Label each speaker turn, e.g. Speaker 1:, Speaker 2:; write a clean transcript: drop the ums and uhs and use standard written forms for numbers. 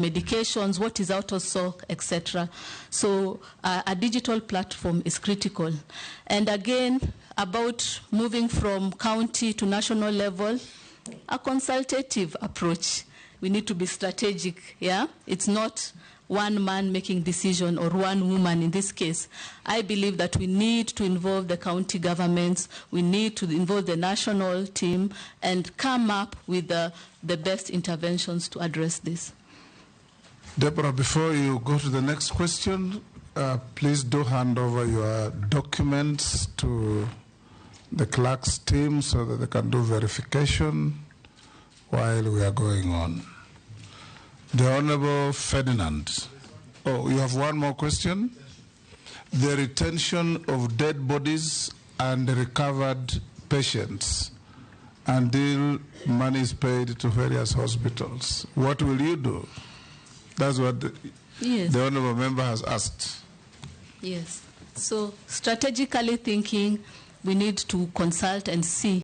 Speaker 1: medications, what is out of stock, etc. So a digital platform is critical. And again, about moving from county to national level, a consultative approach. We need to be strategic, yeah? It's not one man making decision or one woman in this case. I believe that we need to involve the county governments, we need to involve the national team and come up with the best interventions to address this.
Speaker 2: Debra, before you go to the next question, please do hand over your documents to the clerk's team so that they can do verification while we are going on. The Honorable Ferdinand. Oh, you have one more question? The retention of dead bodies and recovered patients until money is paid to various hospitals. What will you do? That's what the Honourable Member has asked.
Speaker 1: Yes. So strategically thinking, we need to consult and see